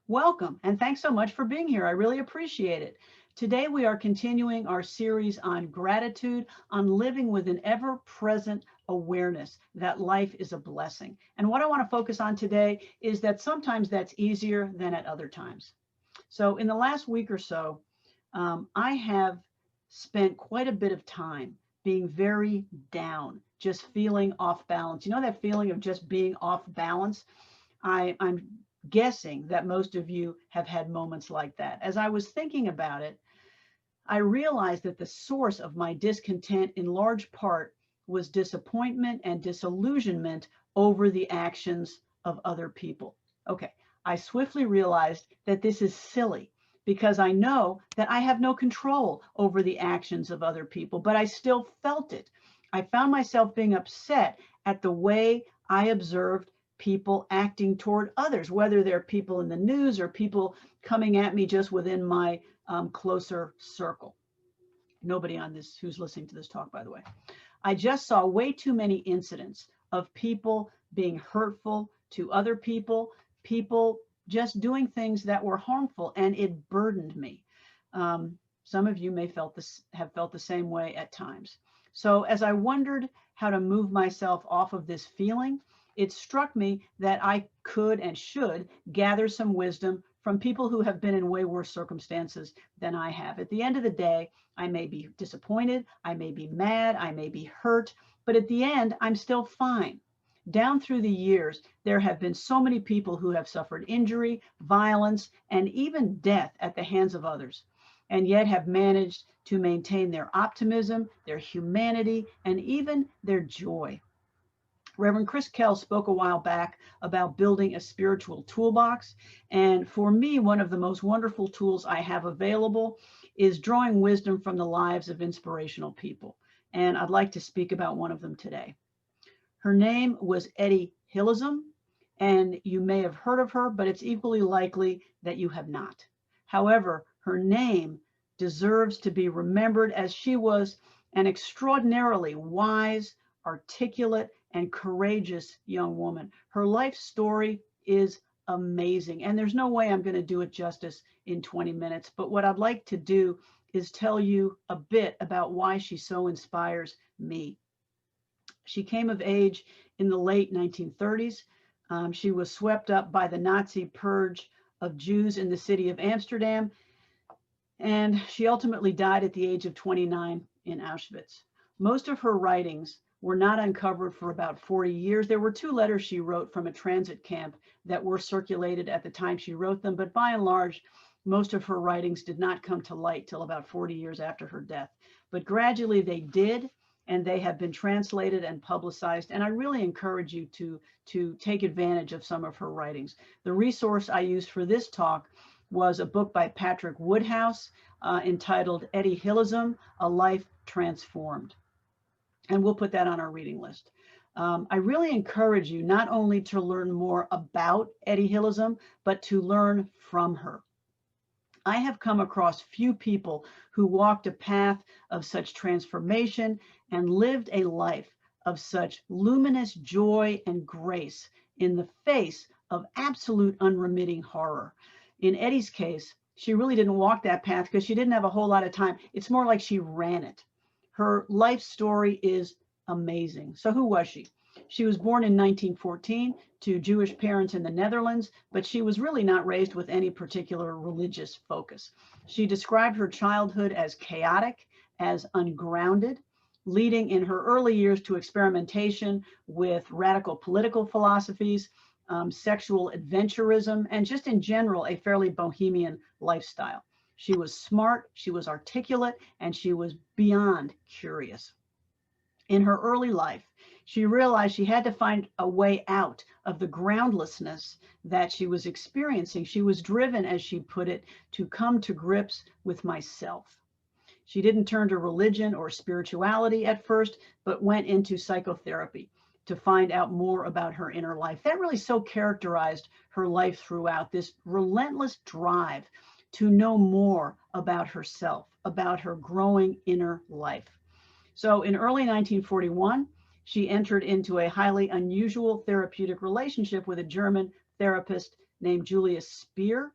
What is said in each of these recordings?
Welcome, and thanks so much for being here. I really appreciate it. Today, we are continuing our series on gratitude, on living with an ever present awareness that life is a blessing. And what I want to focus on today is that sometimes that's easier than at other times. So, in the last week or so, I have spent quite a bit of time being very down, just feeling off balance. You know that feeling of just being off balance? I'm guessing that most of you have had moments like that. As I was thinking about it, I realized that the source of my discontent in large part was disappointment and disillusionment over the actions of other people. Okay, I swiftly realized that this is silly because I know that I have no control over the actions of other people, but I still felt it. I found myself being upset at the way I observed people acting toward others, whether they're people in the news or people coming at me just within my closer circle. Nobody on this who's listening to this talk, by the way. I just saw way too many incidents of people being hurtful to other people, people just doing things that were harmful, and it burdened me. Some of you may have felt the same way at times. So as I wondered how to move myself off of this feeling, it struck me that I could and should gather some wisdom from people who have been in way worse circumstances than I have. At the end of the day, I may be disappointed, I may be mad, I may be hurt, but at the end, I'm still fine. Down through the years, there have been so many people who have suffered injury, violence, and even death at the hands of others, and yet have managed to maintain their optimism, their humanity, and even their joy. Reverend Chris Kell spoke a while back about building a spiritual toolbox. And for me, one of the most wonderful tools I have available is drawing wisdom from the lives of inspirational people. And I'd like to speak about one of them today. Her name was Etty Hillesum, and you may have heard of her, but it's equally likely that you have not. However, her name deserves to be remembered as she was an extraordinarily wise, articulate, and courageous young woman. Her life story is amazing, and there's no way I'm going to do it justice in 20 minutes. But what I'd like to do is tell you a bit about why she so inspires me. She came of age in the late 1930s. She was swept up by the Nazi purge of Jews in the city of Amsterdam, and she ultimately died at the age of 29 in Auschwitz. Most of her writings were not uncovered for about 40 years. There were 2 letters she wrote from a transit camp that were circulated at the time she wrote them, but by and large, most of her writings did not come to light till about 40 years after her death. But gradually they did, and they have been translated and publicized, and I really encourage you to take advantage of some of her writings. The resource I used for this talk was a book by Patrick Woodhouse entitled Etty Hillesum, A Life Transformed. And we'll put that on our reading list. I really encourage you not only to learn more about Etty Hillesum, but to learn from her. I have come across few people who walked a path of such transformation and lived a life of such luminous joy and grace in the face of absolute unremitting horror. In Etty's case, she really didn't walk that path because she didn't have a whole lot of time. It's more like she ran it. Her life story is amazing. So who was she? She was born in 1914 to Jewish parents in the Netherlands, but she was really not raised with any particular religious focus. She described her childhood as chaotic, as ungrounded, leading in her early years to experimentation with radical political philosophies, sexual adventurism, and just in general, a fairly bohemian lifestyle. She was smart, she was articulate, and she was beyond curious. In her early life, she realized she had to find a way out of the groundlessness that she was experiencing. She was driven, as she put it, to come to grips with myself. She didn't turn to religion or spirituality at first, but went into psychotherapy to find out more about her inner life. That really so characterized her life throughout, this relentless drive to know more about herself, about her growing inner life. So in early 1941, she entered into a highly unusual therapeutic relationship with a German therapist named Julius Speer.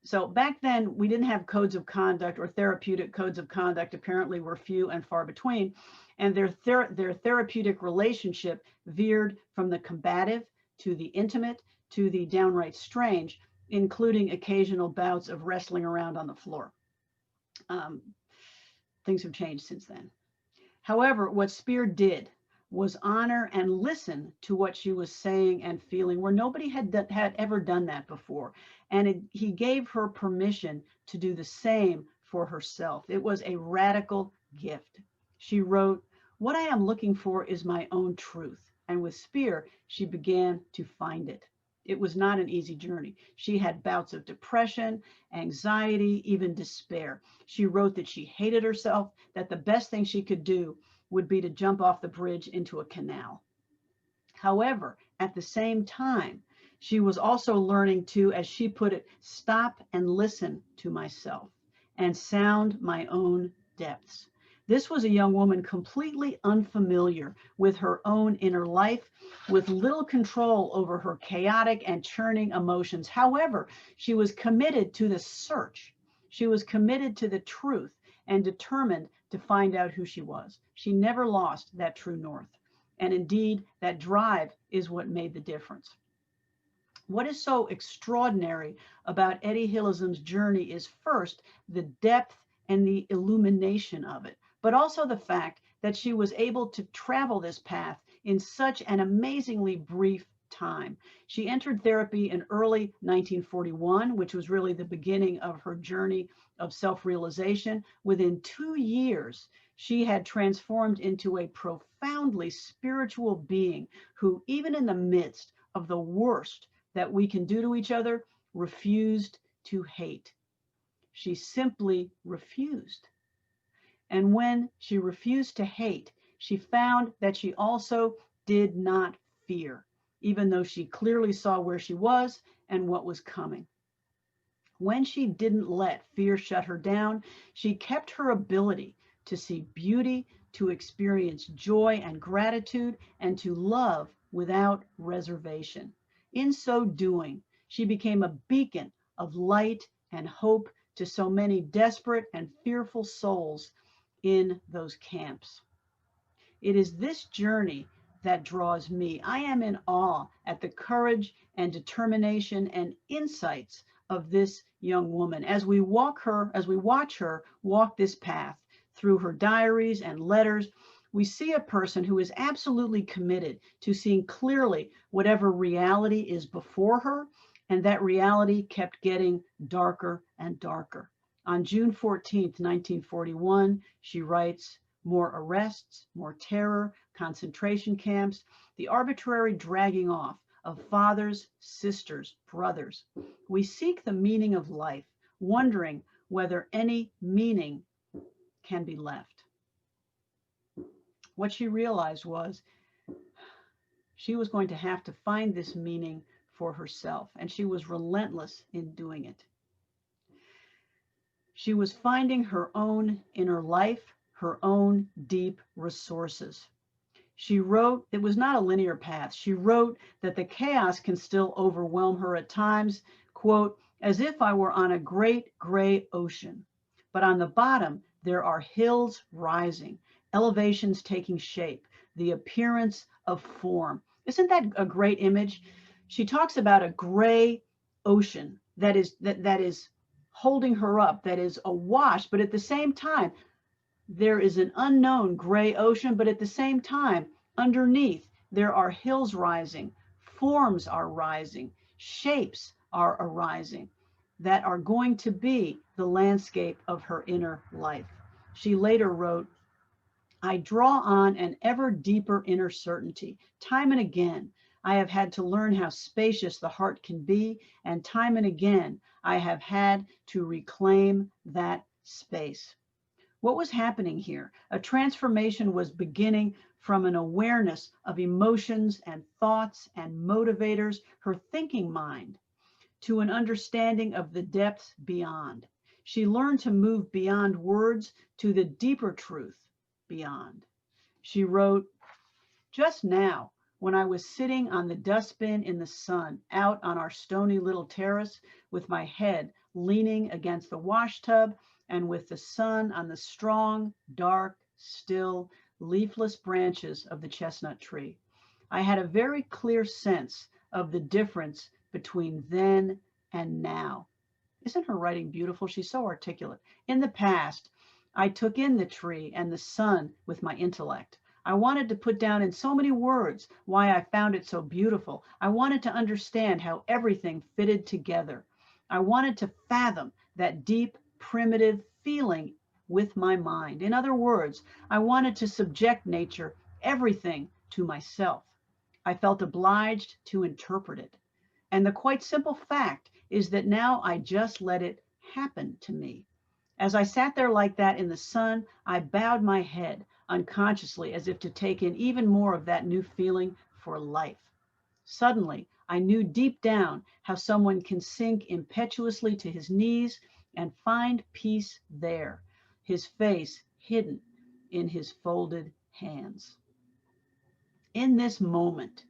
So back then, we didn't have codes of conduct, or therapeutic codes of conduct apparently were few and far between. And their therapeutic relationship veered from the combative to the intimate to the downright strange, including occasional bouts of wrestling around on the floor. Things have changed since then. However, what Speer did was honor and listen to what she was saying and feeling, where nobody had ever done that before. And he gave her permission to do the same for herself. It was a radical gift. She wrote, "What I am looking for is my own truth." And with Speer, she began to find it. It was not an easy journey. She had bouts of depression, anxiety, even despair. She wrote that she hated herself, that the best thing she could do would be to jump off the bridge into a canal. However, at the same time, she was also learning to, as she put it, stop and listen to myself and sound my own depths. This was a young woman completely unfamiliar with her own inner life, with little control over her chaotic and churning emotions. However, she was committed to the search. She was committed to the truth and determined to find out who she was. She never lost that true north. And indeed, that drive is what made the difference. What is so extraordinary about Etty Hillesum's journey is first the depth and the illumination of it, but also the fact that she was able to travel this path in such an amazingly brief time. She entered therapy in early 1941, which was really the beginning of her journey of self-realization. Within 2 years, she had transformed into a profoundly spiritual being who, even in the midst of the worst that we can do to each other, refused to hate. She simply refused. And when she refused to hate, she found that she also did not fear, even though she clearly saw where she was and what was coming. When she didn't let fear shut her down, she kept her ability to see beauty, to experience joy and gratitude, and to love without reservation. In so doing, she became a beacon of light and hope to so many desperate and fearful souls in those camps. It is this journey that draws me. I am in awe at the courage and determination and insights of this young woman as we watch her walk this path through her diaries and letters. We see a person who is absolutely committed to seeing clearly whatever reality is before her, and that reality kept getting darker and darker. On June 14th, 1941, she writes, "More arrests, more terror, concentration camps, the arbitrary dragging off of fathers, sisters, brothers. We seek the meaning of life, wondering whether any meaning can be left." What she realized was she was going to have to find this meaning for herself, and she was relentless in doing it. She was finding her own inner life, her own deep resources. She wrote, it was not a linear path. She wrote that the chaos can still overwhelm her at times, quote, "as if I were on a great gray ocean. But on the bottom, there are hills rising, elevations taking shape, the appearance of form." Isn't that a great image? She talks about a gray ocean that is holding her up, that is awash, but at the same time, there is an unknown gray ocean, but at the same time, underneath, there are hills rising, forms are rising, shapes are arising that are going to be the landscape of her inner life. She later wrote, "I draw on an ever deeper inner certainty. Time and again, I have had to learn how spacious the heart can be, and time and again, I have had to reclaim that space." What was happening here? A transformation was beginning from an awareness of emotions and thoughts and motivators, her thinking mind, to an understanding of the depths beyond. She learned to move beyond words to the deeper truth beyond. She wrote, "Just now, when I was sitting on the dustbin in the sun out on our stony little terrace with my head leaning against the wash tub and with the sun on the strong, dark, still, leafless branches of the chestnut tree. I had a very clear sense of the difference between then and now. Isn't her writing beautiful? She's so articulate. In the past, I took in the tree and the sun with my intellect. I wanted to put down in so many words why I found it so beautiful. I wanted to understand how everything fitted together. I wanted to fathom that deep, primitive feeling with my mind. In other words, I wanted to subject nature, everything, to myself. I felt obliged to interpret it. And the quite simple fact is that now I just let it happen to me. As I sat there like that in the sun, I bowed my head unconsciously as if to take in even more of that new feeling for life. Suddenly, I knew deep down how someone can sink impetuously to his knees and find peace there, his face hidden in his folded hands. In this moment,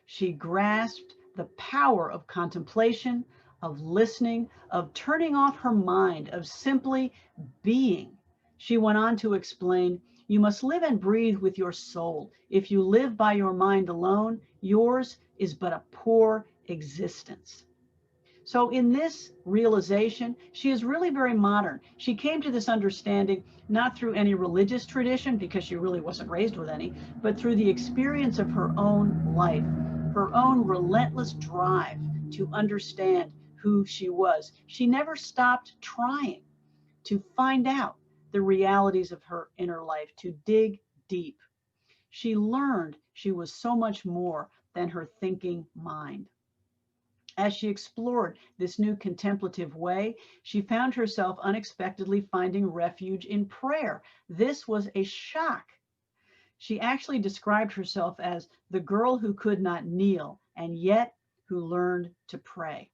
she grasped the power of contemplation, of listening, of turning off her mind, of simply being. She went on to explain, you must live and breathe with your soul. If you live by your mind alone, yours is but a poor existence. So in this realization, she is really very modern. She came to this understanding not through any religious tradition, because she really wasn't raised with any, but through the experience of her own life, her own relentless drive to understand who she was. She never stopped trying to find out the realities of her inner life, to dig deep. She learned she was so much more than her thinking mind. As she explored this new contemplative way, she found herself unexpectedly finding refuge in prayer. This was a shock. She actually described herself as the girl who could not kneel and yet who learned to pray.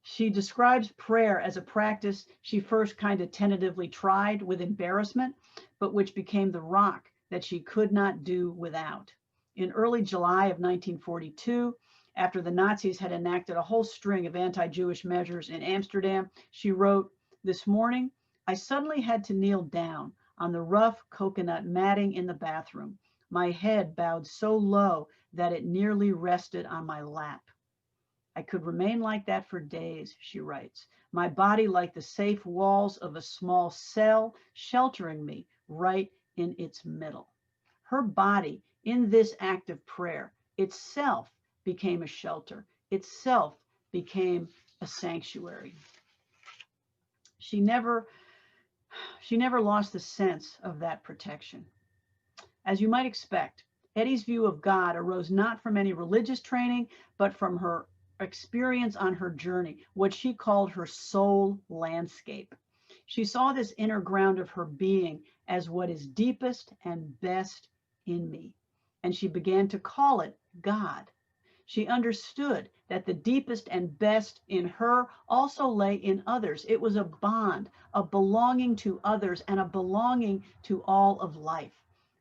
She describes prayer as a practice she first kind of tentatively tried with embarrassment, but which became the rock that she could not do without. In early July of 1942, after the Nazis had enacted a whole string of anti-Jewish measures in Amsterdam, she wrote, "This morning, I suddenly had to kneel down on the rough coconut matting in the bathroom. My head bowed so low that it nearly rested on my lap. I could remain like that for days," she writes, "my body like the safe walls of a small cell, sheltering me right in its middle." Her body, in this act of prayer, itself became a shelter, itself became a sanctuary. She never lost the sense of that protection. As you might expect, Etty's view of God arose not from any religious training, but from her experience on her journey, what she called her soul landscape. She saw this inner ground of her being as what is deepest and best in me, and she began to call it God. She understood that the deepest and best in her also lay in others. It was a bond, a belonging to others, and a belonging to all of life.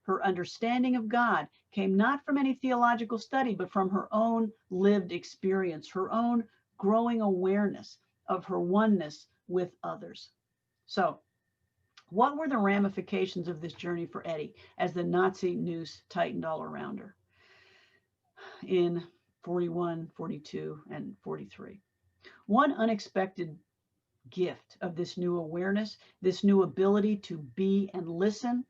Her understanding of God came not from any theological study, but from her own lived experience, her own growing awareness of her oneness with others. So, what were the ramifications of this journey for Etty as the Nazi noose tightened all around her in 41, 42, and 43? One unexpected gift of this new awareness, this new ability to be and listen,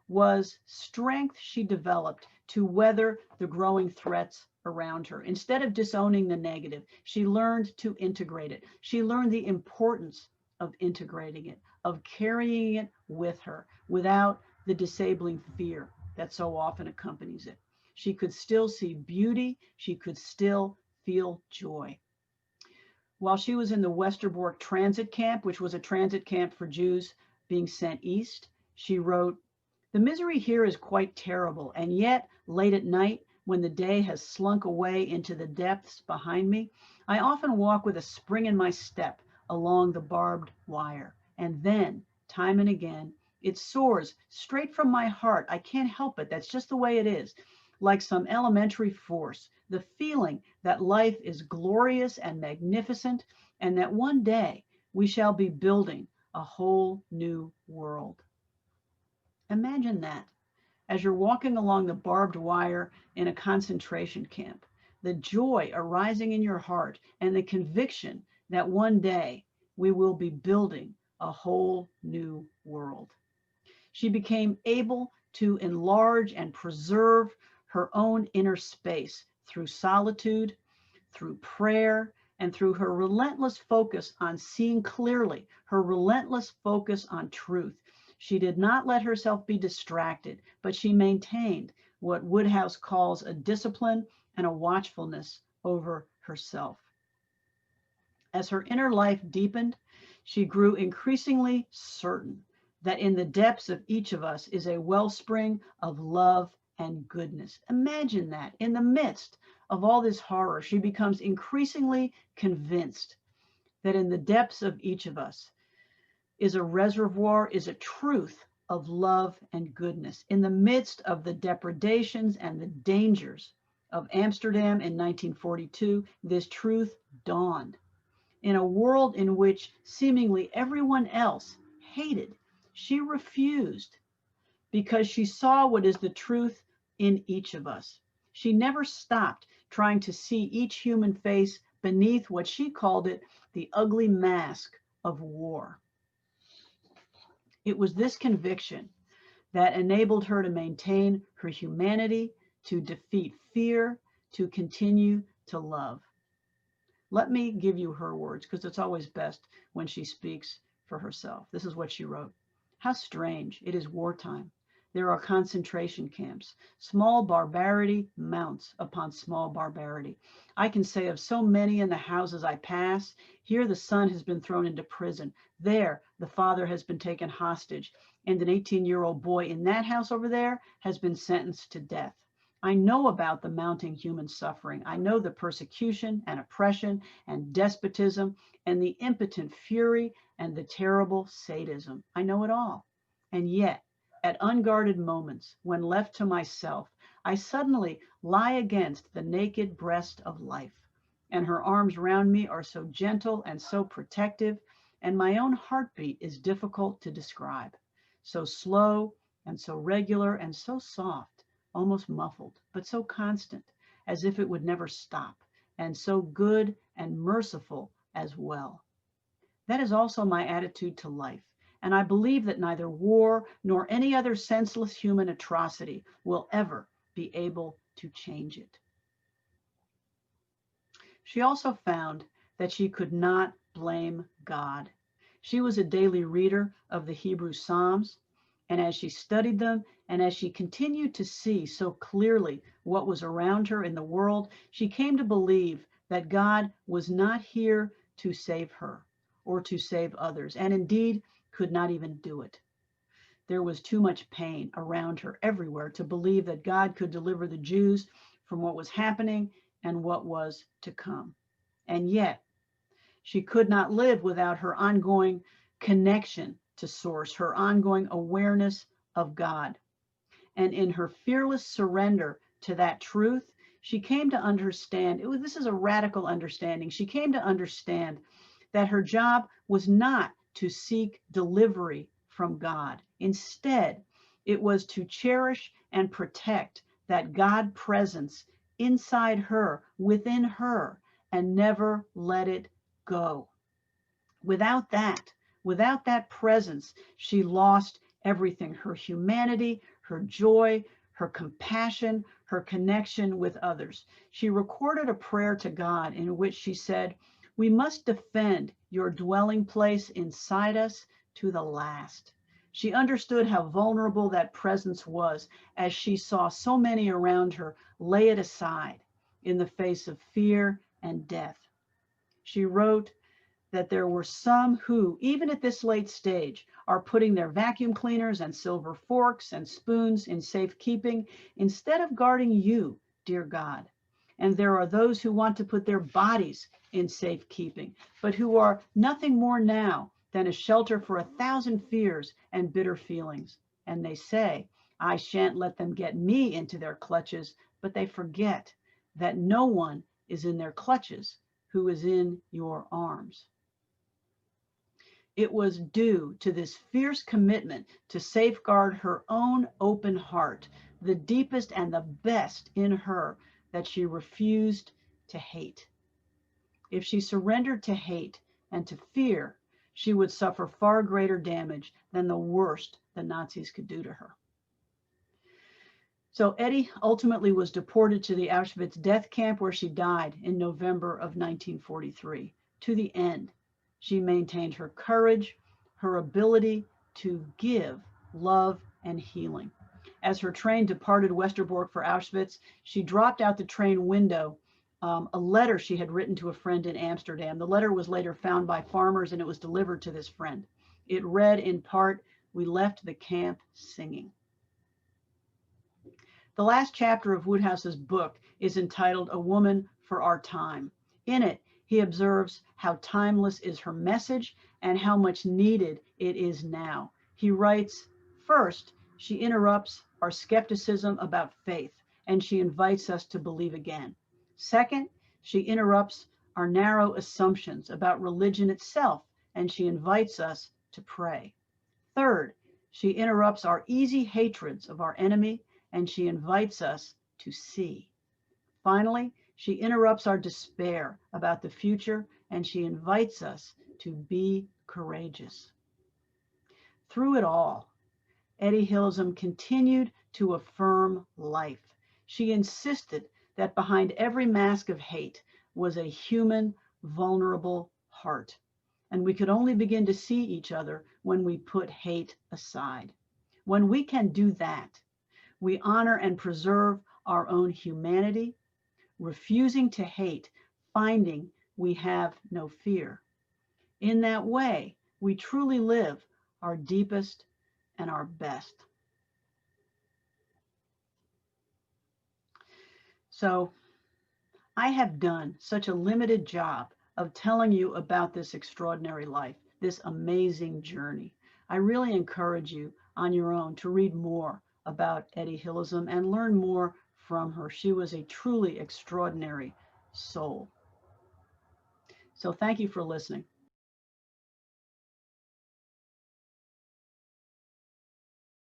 was strength she developed to weather the growing threats around her. Instead of disowning the negative, she learned to integrate it. She learned the importance of integrating it, of carrying it with her without the disabling fear that so often accompanies it. She could still see beauty. She could still feel joy. While she was in the Westerbork transit camp, which was a transit camp for Jews being sent east, she wrote, "The misery here is quite terrible, and yet, late at night, when the day has slunk away into the depths behind me, I often walk with a spring in my step along the barbed wire. And then, time and again, it soars straight from my heart. I can't help it. That's just the way it is. like some elementary force, the feeling that life is glorious and magnificent, and that one day we shall be building a whole new world. Imagine that as you're walking along the barbed wire in a concentration camp, the joy arising in your heart and the conviction that one day we will be building a whole new world. She became able to enlarge and preserve her own inner space through solitude, through prayer, and through her relentless focus on seeing clearly, her relentless focus on truth. She did not let herself be distracted, but she maintained what Woodhouse calls a discipline and a watchfulness over herself. As her inner life deepened, she grew increasingly certain that in the depths of each of us is a wellspring of love and goodness. Imagine that in the midst of all this horror, she becomes increasingly convinced that in the depths of each of us is a reservoir, is a truth of love and goodness. In the midst of the depredations and the dangers of Amsterdam in 1942, this truth dawned. In a world in which seemingly everyone else hated, she refused because she saw what is the truth in each of us. She never stopped trying to see each human face beneath what she called it, the ugly mask of war. It was this conviction that enabled her to maintain her humanity, to defeat fear, to continue to love. Let me give you her words, because it's always best when she speaks for herself. This is what she wrote. How strange. It is wartime. There are concentration camps. Small barbarity mounts upon small barbarity. I can say of so many in the houses I pass, here the son has been thrown into prison. There, the father has been taken hostage. And an 18-year-old boy in that house over there has been sentenced to death. I know about the mounting human suffering. I know the persecution and oppression and despotism and the impotent fury and the terrible sadism. I know it all. And yet, at unguarded moments, when left to myself, I suddenly lie against the naked breast of life, and her arms round me are so gentle and so protective, and my own heartbeat is difficult to describe, so slow and so regular and so soft, almost muffled, but so constant, as if it would never stop, and so good and merciful as well. That is also my attitude to life. And I believe that neither war nor any other senseless human atrocity will ever be able to change it. She also found that she could not blame God. She was a daily reader of the Hebrew Psalms, and as she studied them, and as she continued to see so clearly what was around her in the world, she came to believe that God was not here to save her or to save others, and indeed could not even do it. There was too much pain around her everywhere to believe that God could deliver the Jews from what was happening and what was to come. And yet, she could not live without her ongoing connection to Source, her ongoing awareness of God. And in her fearless surrender to that truth, she came to understand, this is a radical understanding, she came to understand that her job was not to seek delivery from God. Instead, it was to cherish and protect that God presence inside her, within her, and never let it go. Without that presence, she lost everything, her humanity, her joy, her compassion, her connection with others. She recorded a prayer to God in which she said, "We must defend your dwelling place inside us to the last." She understood how vulnerable that presence was as she saw so many around her lay it aside in the face of fear and death. She wrote that there were some who, even at this late stage, are putting their vacuum cleaners and silver forks and spoons in safekeeping instead of guarding you, dear God. And there are those who want to put their bodies in safekeeping, but who are nothing more now than a shelter for 1,000 fears and bitter feelings. And they say, I shan't let them get me into their clutches, but they forget that no one is in their clutches who is in your arms. It was due to this fierce commitment to safeguard her own open heart, the deepest and the best in her, that she refused to hate. If she surrendered to hate and to fear, she would suffer far greater damage than the worst the Nazis could do to her. So Etty ultimately was deported to the Auschwitz death camp, where she died in November of 1943. To the end, she maintained her courage, her ability to give love and healing. As her train departed Westerbork for Auschwitz, she dropped out the train window a letter she had written to a friend in Amsterdam. The letter was later found by farmers, and it was delivered to this friend. It read in part, "We left the camp singing." The last chapter of Woodhouse's book is entitled "A Woman for Our Time." In it, he observes how timeless is her message and how much needed it is now. He writes, first, she interrupts our skepticism about faith, and she invites us to believe again. Second, she interrupts our narrow assumptions about religion itself, and she invites us to pray. Third, she interrupts our easy hatreds of our enemy, and she invites us to see. Finally, she interrupts our despair about the future, and she invites us to be courageous. Through it all, Etty Hillesum continued to affirm life. She insisted that behind every mask of hate was a human, vulnerable heart. And we could only begin to see each other when we put hate aside. When we can do that, we honor and preserve our own humanity, refusing to hate, finding we have no fear. In that way, we truly live our deepest and our best. So I have done such a limited job of telling you about this extraordinary life, this amazing journey. I really encourage you on your own to read more about Etty Hillesum and learn more from her. She was a truly extraordinary soul. So thank you for listening.